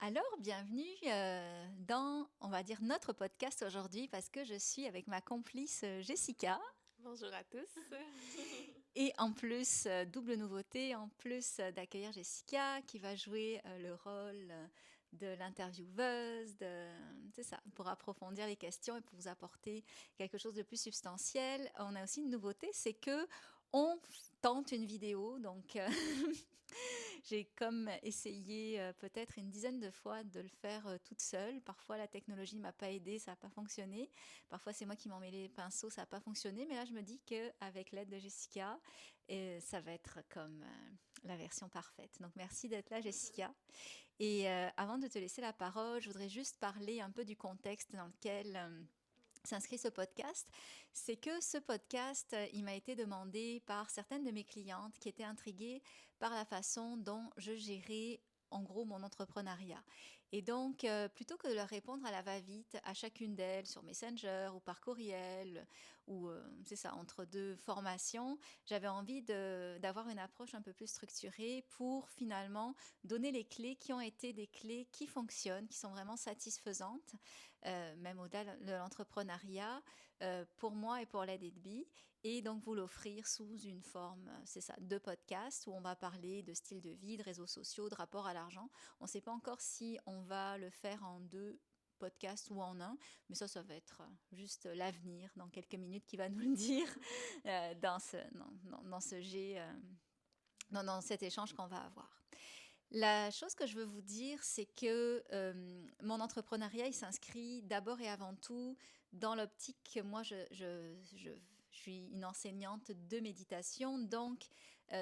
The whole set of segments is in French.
Alors, bienvenue dans, on va dire, notre podcast aujourd'hui parce que je suis avec ma complice Jessica. Bonjour à tous. Et en plus, double nouveauté, en plus d'accueillir Jessica qui va jouer le rôle de l'intervieweuse, c'est ça, pour approfondir les questions et pour vous apporter quelque chose de plus substantiel. On a aussi une nouveauté, c'est que tente une vidéo, donc j'ai comme essayé peut-être une dizaine de fois de le faire toute seule. Parfois la technologie ne m'a pas aidée, ça n'a pas fonctionné. Parfois c'est moi qui m'en mets les pinceaux, ça n'a pas fonctionné. Mais là je me dis qu'avec l'aide de Jessica, ça va être comme la version parfaite. Donc merci d'être là Jessica. Et avant de te laisser la parole, je voudrais juste parler un peu du contexte dans lequel s'inscrit ce podcast. C'est que ce podcast, il m'a été demandé par certaines de mes clientes qui étaient intriguées par la façon dont je gérais en gros mon entrepreneuriat. Et donc, plutôt que de leur répondre à la va-vite à chacune d'elles sur Messenger ou par courriel, ou c'est ça, entre deux formations, j'avais envie d'avoir une approche un peu plus structurée pour finalement donner les clés qui ont été des clés qui fonctionnent, qui sont vraiment satisfaisantes, même au-delà de l'entrepreneuriat, pour moi et pour l'aide Edby. Et donc vous l'offrir sous une forme, c'est ça, de podcast où on va parler de style de vie, de réseaux sociaux, de rapport à l'argent. On ne sait pas encore si on va le faire en deux podcasts ou en un, mais ça va être juste l'avenir dans quelques minutes qui va nous le dire dans ce jet, dans cet échange qu'on va avoir. La chose que je veux vous dire, c'est que mon entrepreneuriat, il s'inscrit d'abord et avant tout dans l'optique que moi, je suis une enseignante de méditation, donc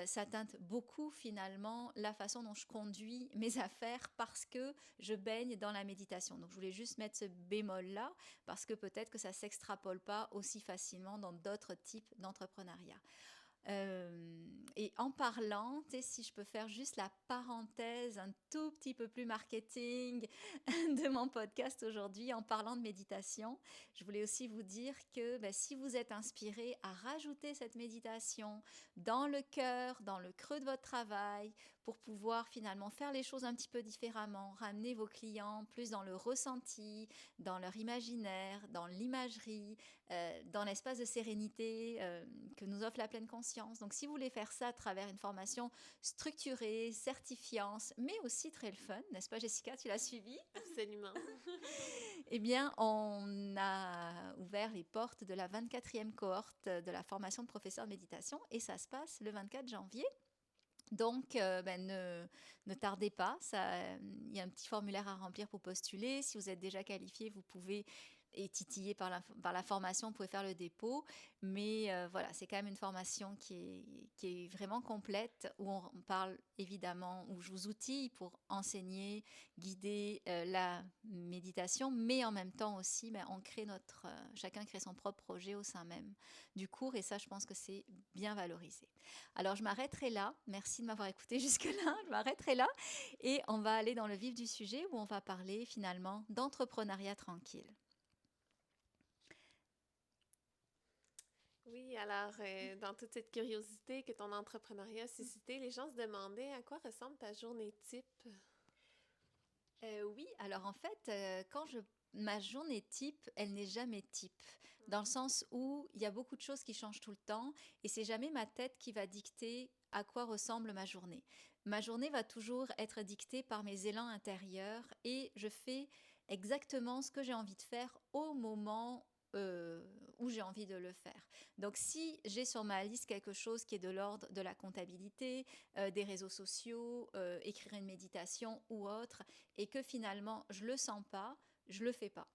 ça teinte beaucoup finalement la façon dont je conduis mes affaires parce que je baigne dans la méditation. Donc je voulais juste mettre ce bémol-là parce que peut-être que ça ne s'extrapole pas aussi facilement dans d'autres types d'entrepreneuriat. Et en parlant, si je peux faire juste la parenthèse un tout petit peu plus marketing de mon podcast aujourd'hui, en parlant de méditation, je voulais aussi vous dire que si vous êtes inspiré à rajouter cette méditation dans le cœur, dans le creux de votre travail, pour pouvoir finalement faire les choses un petit peu différemment, ramener vos clients plus dans le ressenti, dans leur imaginaire, dans l'imagerie, dans l'espace de sérénité que nous offre la pleine conscience. Donc si vous voulez faire ça à travers une formation structurée, certifiante, mais aussi très le fun, n'est-ce pas Jessica, tu l'as suivi? Absolument. Eh bien, on a ouvert les portes de la 24e cohorte de la formation de professeur de méditation et ça se passe le 24 janvier. Donc, ne tardez pas. Il y a un petit formulaire à remplir pour postuler. Si vous êtes déjà qualifié, vous pouvez et titillé par la formation, vous pouvez faire le dépôt. Mais voilà, c'est quand même une formation qui est vraiment complète, où on parle évidemment, où je vous outille pour enseigner, guider la méditation, mais en même temps aussi, on crée chacun crée son propre projet au sein même du cours. Et ça, je pense que c'est bien valorisé. Alors, je m'arrêterai là. Merci de m'avoir écouté jusque-là. Je m'arrêterai là. Et on va aller dans le vif du sujet où on va parler finalement d'entrepreneuriat tranquille. Oui, alors, dans toute cette curiosité que ton entrepreneuriat a suscité, les gens se demandaient à quoi ressemble ta journée type. Oui, alors en fait, ma journée type, elle n'est jamais type, dans le sens où il y a beaucoup de choses qui changent tout le temps et c'est jamais ma tête qui va dicter à quoi ressemble ma journée. Ma journée va toujours être dictée par mes élans intérieurs et je fais exactement ce que j'ai envie de faire au moment où j'ai envie de le faire. Donc si j'ai sur ma liste quelque chose qui est de l'ordre de la comptabilité, des réseaux sociaux, écrire une méditation ou autre, et que finalement je le sens pas, je le fais pas.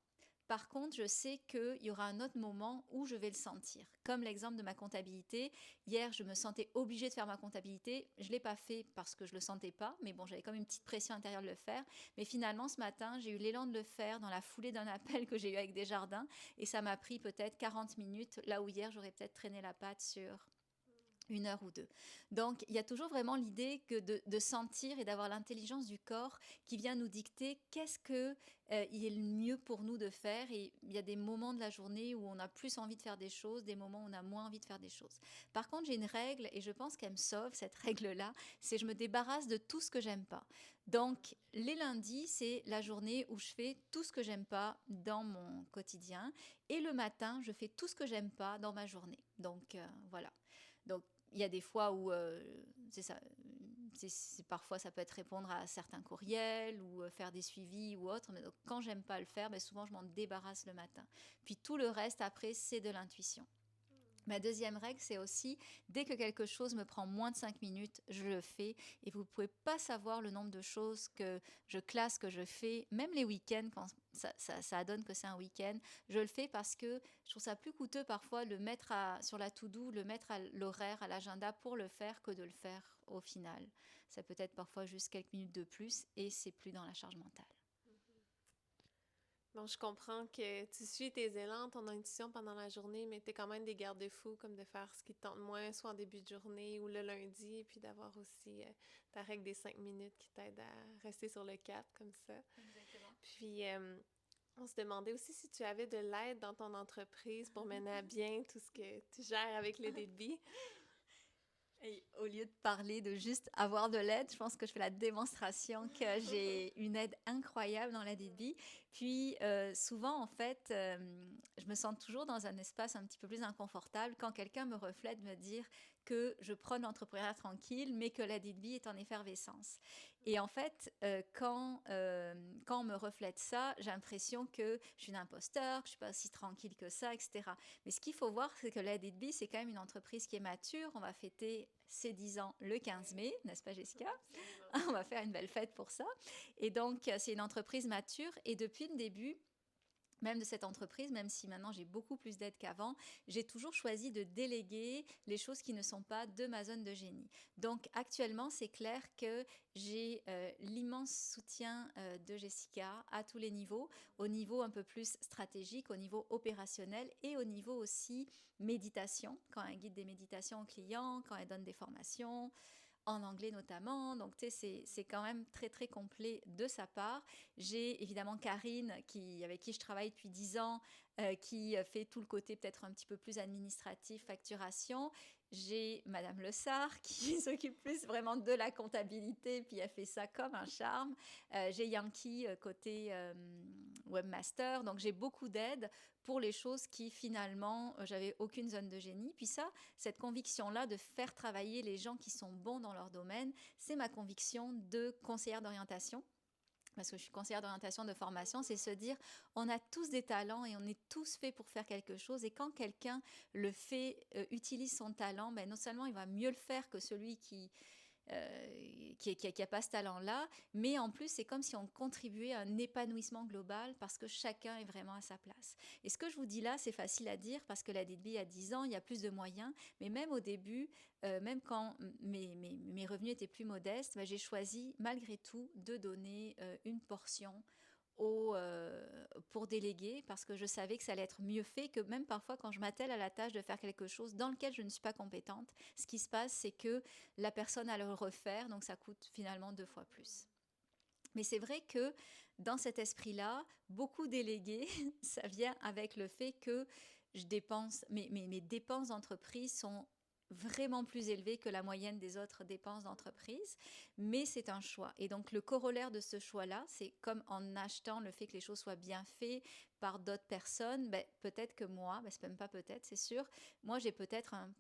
Par contre, je sais qu'il y aura un autre moment où je vais le sentir. Comme l'exemple de ma comptabilité. Hier, je me sentais obligée de faire ma comptabilité. Je ne l'ai pas fait parce que je ne le sentais pas. Mais bon, j'avais comme une petite pression intérieure de le faire. Mais finalement, ce matin, j'ai eu l'élan de le faire dans la foulée d'un appel que j'ai eu avec Desjardins. Et ça m'a pris peut-être 40 minutes. Là où hier, j'aurais peut-être traîné la patte sur une heure ou deux. Donc, il y a toujours vraiment l'idée que de sentir et d'avoir l'intelligence du corps qui vient nous dicter qu'est-ce que il est le mieux pour nous de faire. Et il y a des moments de la journée où on a plus envie de faire des choses, des moments où on a moins envie de faire des choses. Par contre, j'ai une règle et je pense qu'elle me sauve, cette règle-là, c'est je me débarrasse de tout ce que j'aime pas. Donc, les lundis, c'est la journée où je fais tout ce que j'aime pas dans mon quotidien. Et le matin, je fais tout ce que j'aime pas dans ma journée. Donc, voilà. Donc, il y a des fois où c'est ça, parfois ça peut être répondre à certains courriels ou faire des suivis ou autre. Mais donc, quand j'aime pas le faire, ben souvent je m'en débarrasse le matin. Puis tout le reste après, c'est de l'intuition. Ma deuxième règle, c'est aussi, dès que quelque chose me prend moins de 5 minutes, je le fais. Et vous ne pouvez pas savoir le nombre de choses que je classe, que je fais, même les week-ends, quand ça donne que c'est un week-end. Je le fais parce que je trouve ça plus coûteux parfois de le mettre sur la to-do, le mettre à l'horaire, à l'agenda pour le faire que de le faire au final. Ça peut être parfois juste quelques minutes de plus et c'est plus dans la charge mentale. Bon, je comprends que tu suis tes élans, ton intuition pendant la journée, mais tu as quand même des garde-fous comme de faire ce qui te tente moins, soit en début de journée ou le lundi, et puis d'avoir aussi ta règle des 5 minutes qui t'aide à rester sur le cap comme ça. Exactement. Puis, on se demandait aussi si tu avais de l'aide dans ton entreprise pour mener à bien tout ce que tu gères avec le débit. Et au lieu de parler de juste avoir de l'aide, je pense que je fais la démonstration que j'ai une aide incroyable dans l'aide de vie. Puis souvent, en fait, je me sens toujours dans un espace un petit peu plus inconfortable quand quelqu'un me reflète, me dire que je prône l'entrepreneuriat tranquille, mais que l'aide de vie est en effervescence. Et en fait, quand on me reflète ça, j'ai l'impression que je suis une imposteur, que je suis pas aussi tranquille que ça, etc. Mais ce qu'il faut voir, c'est que la DB, c'est quand même une entreprise qui est mature. On va fêter ses 10 ans le 15 mai, n'est-ce pas Jessica? On va faire une belle fête pour ça. Et donc, c'est une entreprise mature. Et depuis le début, même de cette entreprise, même si maintenant j'ai beaucoup plus d'aide qu'avant, j'ai toujours choisi de déléguer les choses qui ne sont pas de ma zone de génie. Donc actuellement, c'est clair que j'ai l'immense soutien de Jessica à tous les niveaux, au niveau un peu plus stratégique, au niveau opérationnel et au niveau aussi méditation, quand elle guide des méditations aux clients, quand elle donne des formations, en anglais notamment. Donc, tu sais, c'est quand même très, très complet de sa part. J'ai évidemment Karine, avec qui je travaille depuis 10 ans, qui fait tout le côté peut-être un petit peu plus administratif, facturation. J'ai Madame Le Sart qui s'occupe plus vraiment de la comptabilité, puis elle fait ça comme un charme. J'ai Yankee côté webmaster. Donc, j'ai beaucoup d'aide pour les choses qui finalement, j'avais aucune zone de génie. Puis ça, cette conviction-là de faire travailler les gens qui sont bons dans leur domaine, c'est ma conviction de conseillère d'orientation. Parce que je suis conseillère d'orientation de formation, c'est se dire on a tous des talents et on est tous faits pour faire quelque chose. Et quand quelqu'un le fait, utilise son talent, ben non seulement il va mieux le faire que celui qui a pas ce talent-là, mais en plus, c'est comme si on contribuait à un épanouissement global parce que chacun est vraiment à sa place. Et ce que je vous dis là, c'est facile à dire parce que la DDB a 10 ans, il y a plus de moyens, mais même au début, même quand mes revenus étaient plus modestes, ben, j'ai choisi malgré tout de donner une portion pour déléguer parce que je savais que ça allait être mieux fait que même parfois quand je m'attelle à la tâche de faire quelque chose dans lequel je ne suis pas compétente, ce qui se passe c'est que la personne a le refaire donc ça coûte finalement 2 fois plus. Mais c'est vrai que dans cet esprit-là, beaucoup délégués, ça vient avec le fait que je dépense, mes dépenses d'entreprise sont vraiment plus élevées que la moyenne des autres dépenses d'entreprise, mais c'est un choix. Et donc le corollaire de ce choix-là, c'est comme en achetant le fait que les choses soient bien faites par d'autres personnes, ben, peut-être que moi, ben, c'est même pas peut-être, c'est sûr, moi j'ai peut-être un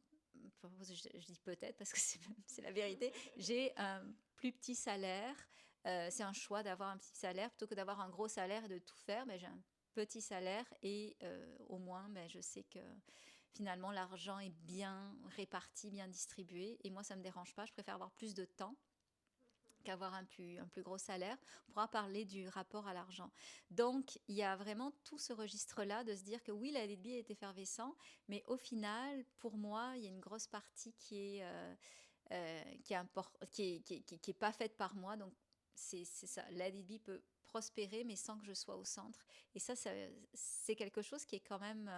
je dis peut-être parce que c'est la vérité, j'ai un plus petit salaire. C'est un choix d'avoir un petit salaire plutôt que d'avoir un gros salaire et de tout faire. Ben, j'ai un petit salaire et au moins ben, je sais que finalement l'argent est bien réparti, bien distribué. Et moi, ça ne me dérange pas. Je préfère avoir plus de temps qu'avoir un plus gros salaire. On pourra parler du rapport à l'argent. Donc, il y a vraiment tout ce registre-là de se dire que oui, la LDB est effervescent, mais au final, pour moi, il y a une grosse partie qui est pas faite par moi. Donc, c'est ça. La LDB peut prospérer, mais sans que je sois au centre. Et ça c'est quelque chose qui est quand même,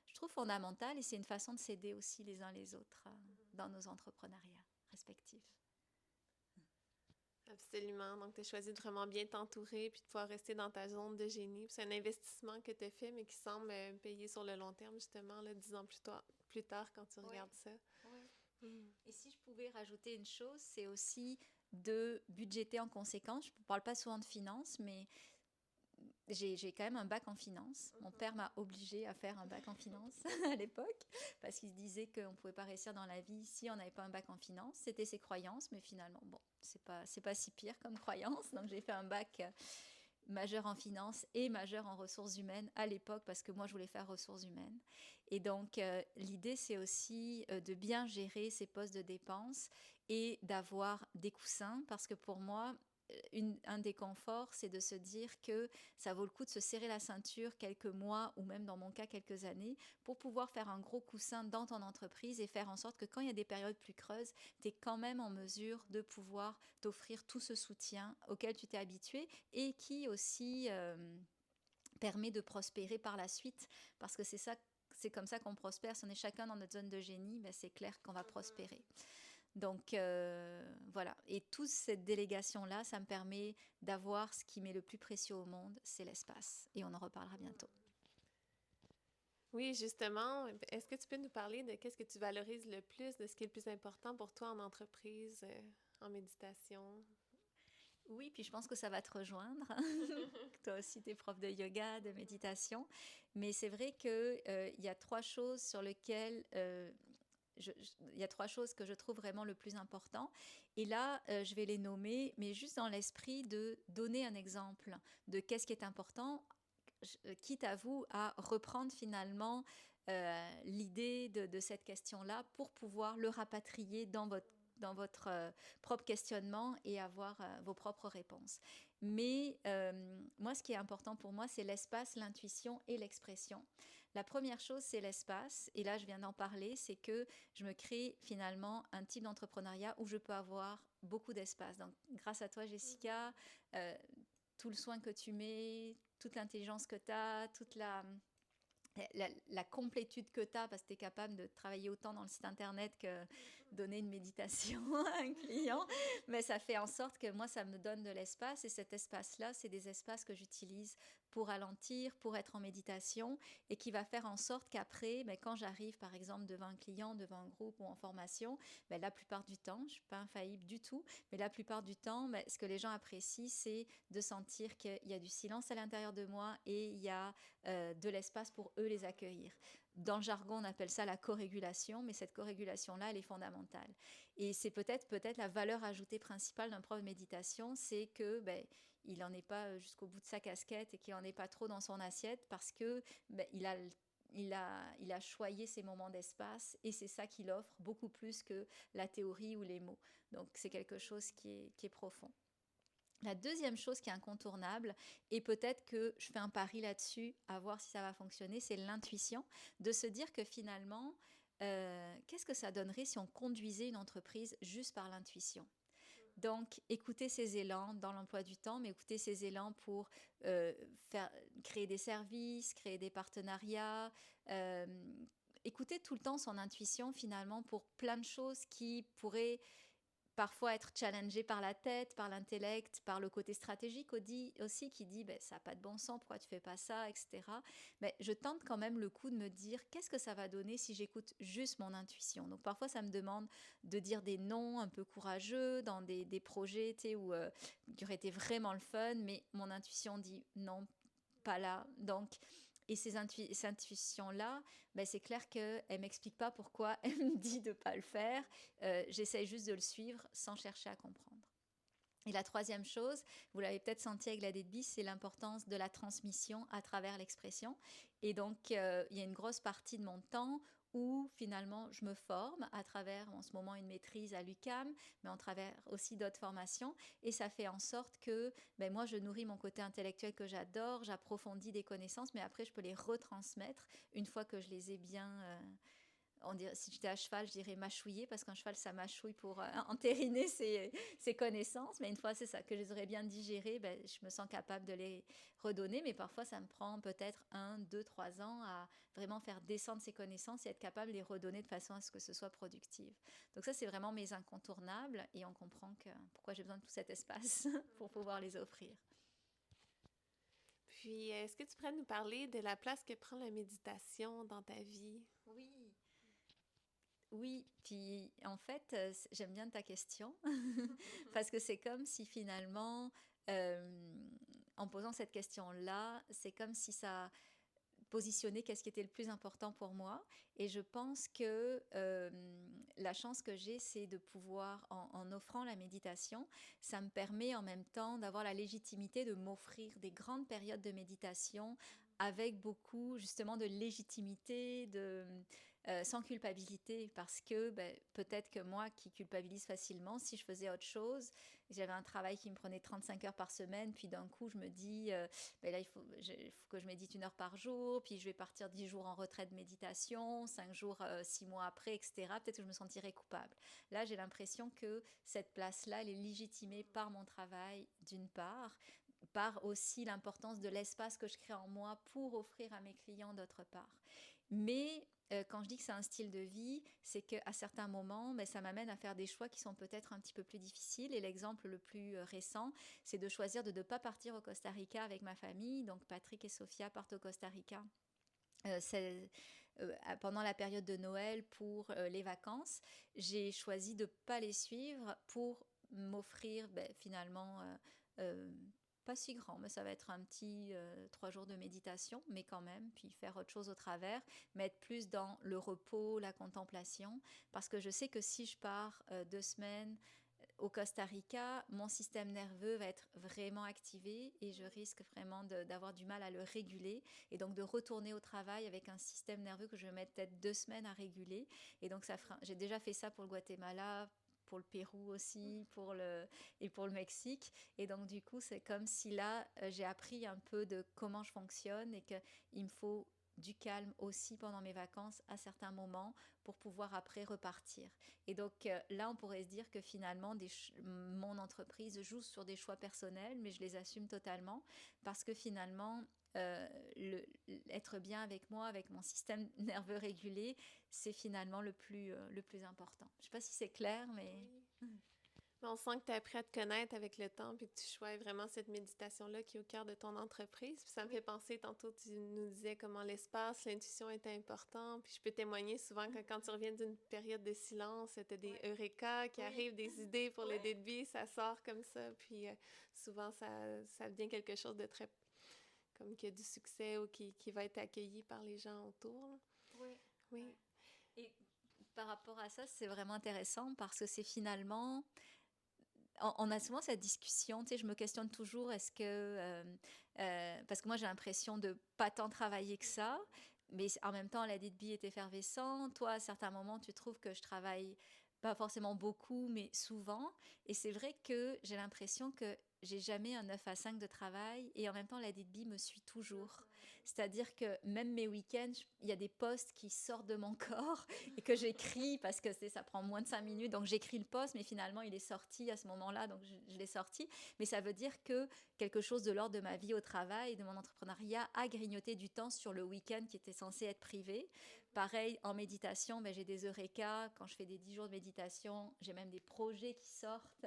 je trouve, fondamental et c'est une façon de s'aider aussi les uns les autres dans nos entrepreneuriats respectifs. Absolument. Donc, tu as choisi de vraiment bien t'entourer puis de pouvoir rester dans ta zone de génie. Puis c'est un investissement que tu as fait, mais qui semble payer sur le long terme, justement, là, 10 ans plus tard quand tu Oui, regardes ça. oui. Mm. Et si je pouvais rajouter une chose, c'est aussi de budgéter en conséquence. Je ne parle pas souvent de finances, mais j'ai quand même un bac en finance. Mon père m'a obligée à faire un bac en finance à l'époque parce qu'il disait qu'on ne pouvait pas réussir dans la vie si on n'avait pas un bac en finance. C'était ses croyances, mais finalement, bon, c'est pas si pire comme croyance. Donc j'ai fait un bac majeur en finance et majeur en ressources humaines à l'époque parce que moi je voulais faire ressources humaines. Et donc l'idée c'est aussi de bien gérer ses postes de dépenses et d'avoir des coussins parce que pour moi un des conforts, c'est de se dire que ça vaut le coup de se serrer la ceinture quelques mois ou même dans mon cas quelques années pour pouvoir faire un gros coussin dans ton entreprise et faire en sorte que quand il y a des périodes plus creuses, tu es quand même en mesure de pouvoir t'offrir tout ce soutien auquel tu t'es habitué et qui aussi permet de prospérer par la suite parce que c'est comme ça qu'on prospère. Si on est chacun dans notre zone de génie, ben c'est clair qu'on va prospérer. Donc voilà, et toute cette délégation-là, ça me permet d'avoir ce qui m'est le plus précieux au monde, c'est l'espace. Et on en reparlera bientôt. Oui, justement, est-ce que tu peux nous parler de qu'est-ce que tu valorises le plus, de ce qui est le plus important pour toi en entreprise, en méditation? Oui, puis je pense que ça va te rejoindre. Toi aussi, tu es prof de yoga, de méditation. Mais c'est vrai qu'il y a trois choses sur lesquelles il y a trois choses que je trouve vraiment le plus important. Et là, je vais les nommer, mais juste dans l'esprit de donner un exemple de qu'est-ce qui est important, quitte à vous à reprendre finalement l'idée de cette question-là pour pouvoir le rapatrier dans votre propre questionnement et avoir vos propres réponses. Mais moi, ce qui est important pour moi, c'est l'espace, l'intuition et l'expression. La première chose, c'est l'espace. Et là, je viens d'en parler, c'est que je me crée finalement un type d'entrepreneuriat où je peux avoir beaucoup d'espace. Donc, grâce à toi, Jessica, euh, tout le soin que tu mets, toute l'intelligence que tu as, toute la complétude que tu as, parce que tu es capable de travailler autant dans le site internet que donner une méditation à un client, mais ça fait en sorte que moi, ça me donne de l'espace, et cet espace-là, c'est des espaces que j'utilise pour ralentir, pour être en méditation, et qui va faire en sorte qu'après, quand j'arrive par exemple devant un client, devant un groupe ou en formation, la plupart du temps, je ne suis pas infaillible du tout, mais la plupart du temps, ce que les gens apprécient, c'est de sentir qu'il y a du silence à l'intérieur de moi et il y a de l'espace pour eux les accueillir. Dans le jargon, on appelle ça la co-régulation, mais cette co-régulation-là, elle est fondamentale. Et c'est peut-être la valeur ajoutée principale d'un prof de méditation, c'est que il n'en est pas jusqu'au bout de sa casquette et qu'il n'en est pas trop dans son assiette parce que il a choyé ses moments d'espace et c'est ça qu'il offre beaucoup plus que la théorie ou les mots. Donc c'est quelque chose qui est profond. La deuxième chose qui est incontournable, et peut-être que je fais un pari là-dessus, à voir si ça va fonctionner, c'est l'intuition, de se dire que finalement, qu'est-ce que ça donnerait si on conduisait une entreprise juste par l'intuition? Donc, écouter ces élans dans l'emploi du temps, mais écouter ces élans pour créer des services, créer des partenariats, euh, écouter tout le temps son intuition finalement pour plein de choses qui pourraient parfois être challengé par la tête, par l'intellect, par le côté stratégique aussi qui dit ça n'a pas de bon sens, pourquoi tu fais pas ça, etc. Mais je tente quand même le coup de me dire qu'est-ce que ça va donner si j'écoute juste mon intuition. Donc parfois ça me demande de dire des noms un peu courageux dans des projets où qui auraient été vraiment le fun, mais mon intuition dit non, pas là. Donc et ces intuitions-là, c'est clair qu'elle ne m'explique pas pourquoi elle me dit de ne pas le faire. J'essaie juste de le suivre sans chercher à comprendre. Et la troisième chose, vous l'avez peut-être senti avec la DDB, c'est l'importance de la transmission à travers l'expression. Et donc, il y a une grosse partie de mon temps où finalement je me forme à travers en ce moment une maîtrise à l'UQAM, mais en travers aussi d'autres formations. Et ça fait en sorte que moi, je nourris mon côté intellectuel que j'adore, j'approfondis des connaissances, mais après, je peux les retransmettre une fois que je les ai bien si j'étais à cheval, je dirais mâchouiller, parce qu'un cheval, ça mâchouille pour entériner ses connaissances. Mais une fois, c'est ça, que je les aurais bien digérées, ben, je me sens capable de les redonner. Mais parfois, ça me prend peut-être 1, 2, 3 ans à vraiment faire descendre ces connaissances et être capable de les redonner de façon à ce que ce soit productive. Donc ça, c'est vraiment mes incontournables. Et on comprend pourquoi j'ai besoin de tout cet espace pour pouvoir les offrir. Puis, est-ce que tu pourrais nous parler de la place que prend la méditation dans ta vie? Oui. Oui, puis en fait, j'aime bien ta question parce que c'est comme si finalement, en posant cette question-là, c'est comme si ça positionnait qu'est-ce qui était le plus important pour moi. Et je pense que la chance que j'ai, c'est de pouvoir, en offrant la méditation, ça me permet en même temps d'avoir la légitimité de m'offrir des grandes périodes de méditation avec beaucoup justement de légitimité, sans culpabilité, parce que ben, peut-être que moi qui culpabilise facilement, si je faisais autre chose, j'avais un travail qui me prenait 35 heures par semaine, puis d'un coup je me dis, ben là il faut que je médite 1 heure par jour, puis je vais partir 10 jours en retraite de méditation, 5 jours, 6 mois après, etc. Peut-être que je me sentirais coupable. Là j'ai l'impression que cette place-là, elle est légitimée par mon travail d'une part, par aussi l'importance de l'espace que je crée en moi pour offrir à mes clients d'autre part. Mais quand je dis que c'est un style de vie, c'est qu'à certains moments, ben, ça m'amène à faire des choix qui sont peut-être un petit peu plus difficiles. Et l'exemple le plus récent, c'est de choisir de ne pas partir au Costa Rica avec ma famille. Donc Patrick et Sophia partent au Costa Rica. Pendant la période de Noël pour les vacances, j'ai choisi de ne pas les suivre pour m'offrir ben, finalement euh, pas si grand, mais ça va être un petit 3 jours de méditation, mais quand même, puis faire autre chose au travers, mais être plus dans le repos, la contemplation, parce que je sais que si je pars 2 semaines au Costa Rica, mon système nerveux va être vraiment activé et je risque vraiment d'avoir du mal à le réguler et donc de retourner au travail avec un système nerveux que je vais mettre peut-être 2 semaines à réguler. Et donc j'ai déjà fait ça pour le Guatemala, pour le Pérou aussi, et pour le Mexique. Et donc du coup, c'est comme si là, j'ai appris un peu de comment je fonctionne et qu'il me faut du calme aussi pendant mes vacances à certains moments pour pouvoir après repartir. Et donc là, on pourrait se dire que finalement, mon entreprise joue sur des choix personnels, mais je les assume totalement parce que finalement, être bien avec moi, avec mon système nerveux régulé, c'est finalement le plus important. Je ne sais pas si c'est clair, mais... Oui. Mais on sent que tu as appris à te connaître avec le temps, puis que tu choisis vraiment cette méditation-là qui est au cœur de ton entreprise. Puis ça me fait penser, tantôt, tu nous disais comment l'espace, l'intuition était important. Puis je peux témoigner souvent que quand tu reviens d'une période de silence, tu as des eureka qui arrivent, des idées pour le début, ça sort comme ça. Puis souvent, ça devient quelque chose de très, comme qui a du succès ou qui va être accueilli par les gens autour, là. Oui. Oui. Ouais. Et par rapport à ça, c'est vraiment intéressant parce que c'est finalement on a souvent cette discussion, tu sais, je me questionne toujours, est-ce que... parce que moi, j'ai l'impression de pas tant travailler que ça, mais en même temps, la DDB est effervescent. Toi, à certains moments, tu trouves que je travaille pas forcément beaucoup, mais souvent. Et c'est vrai que j'ai l'impression que j'ai jamais un 9 à 5 de travail et en même temps, la DDB me suit toujours. C'est-à-dire que même mes week-ends, il y a des posts qui sortent de mon corps et que j'écris parce que ça prend moins de 5 minutes. Donc j'écris le post, mais finalement il est sorti à ce moment-là, donc je l'ai sorti. Mais ça veut dire que quelque chose de l'ordre de ma vie au travail, de mon entrepreneuriat, a grignoté du temps sur le week-end qui était censé être privé. Pareil, en méditation, ben, j'ai des eureka. Quand je fais des 10 jours de méditation, j'ai même des projets qui sortent.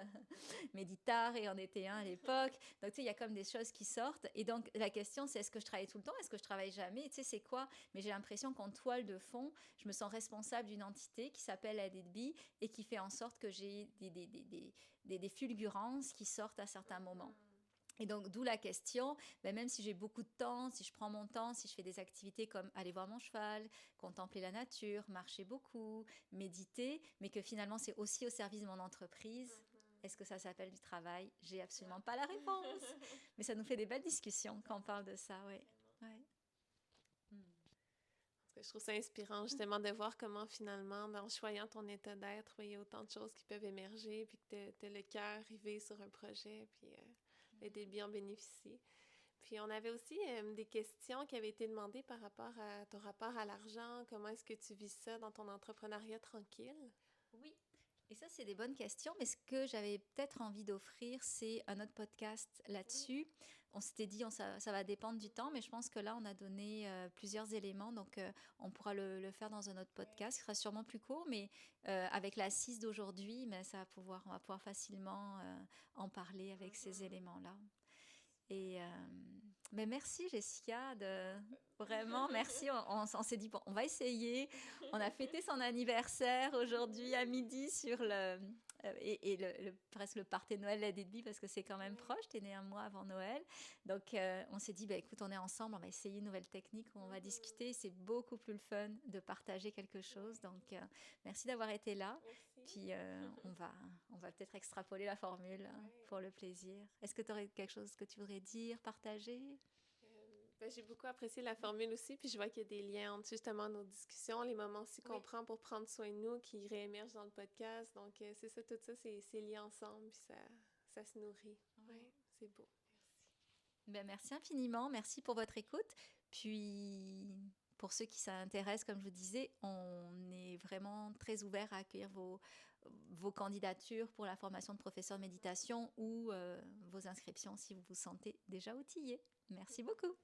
Méditar et en était un à l'époque. Donc, tu sais, il y a comme des choses qui sortent. Et donc, la question, c'est est-ce que je travaille tout le temps? Est-ce que je travaille jamais? Tu sais, c'est quoi? Mais j'ai l'impression qu'en toile de fond, je me sens responsable d'une entité qui s'appelle Adedby et qui fait en sorte que j'ai des fulgurances qui sortent à certains moments. Et donc, d'où la question, ben, même si j'ai beaucoup de temps, si je prends mon temps, si je fais des activités comme aller voir mon cheval, contempler la nature, marcher beaucoup, méditer, mais que finalement c'est aussi au service de mon entreprise, est-ce que ça s'appelle du travail? J'ai absolument pas la réponse. Mais ça nous fait des belles discussions quand on parle de ça, oui. Ouais. Je trouve ça inspirant justement de voir comment finalement, en choyant ton état d'être, il y a autant de choses qui peuvent émerger, puis que tu as le cœur rivé sur un projet, puis le débit en bénéficie. Puis on avait aussi des questions qui avaient été demandées par rapport à ton rapport à l'argent. Comment est-ce que tu vis ça dans ton entrepreneuriat tranquille? Oui. Et ça, c'est des bonnes questions, mais ce que j'avais peut-être envie d'offrir, c'est un autre podcast Oui. là-dessus. On s'était dit, ça va dépendre du temps, mais je pense que là, on a donné plusieurs éléments, donc on pourra le faire dans un autre Ouais. podcast, qui sera sûrement plus court, mais avec l'assise d'aujourd'hui, mais on va pouvoir facilement en parler avec ces Mhm. éléments-là. Et mais merci Jessica, vraiment merci. On s'est dit bon, on va essayer. On a fêté son anniversaire aujourd'hui à midi sur presque le party Noël Let It Be parce que c'est quand même Ouais. proche. T'es né un mois avant Noël, donc on s'est dit bah écoute, on est ensemble, on va essayer une nouvelle technique, on va Mhm. discuter. C'est beaucoup plus le fun de partager quelque chose. Ouais. Donc merci d'avoir été là. Merci. Puis on va peut-être extrapoler la formule Ouais. pour le plaisir. Est-ce que tu aurais quelque chose que tu voudrais dire, partager? J'ai beaucoup apprécié la formule aussi, puis je vois qu'il y a des liens entre justement nos discussions, les moments aussi qu'on Oui. prend pour prendre soin de nous, qui réémergent dans le podcast. Donc, c'est ça, tout ça, c'est lié ensemble, puis ça se nourrit. Oui. Oui, c'est beau. Ben, merci infiniment, merci pour votre écoute. Puis, pour ceux qui s'intéressent, comme je vous disais, on est vraiment très ouvert à accueillir vos candidatures pour la formation de professeur de méditation ou vos inscriptions si vous vous sentez déjà outillé. Merci beaucoup.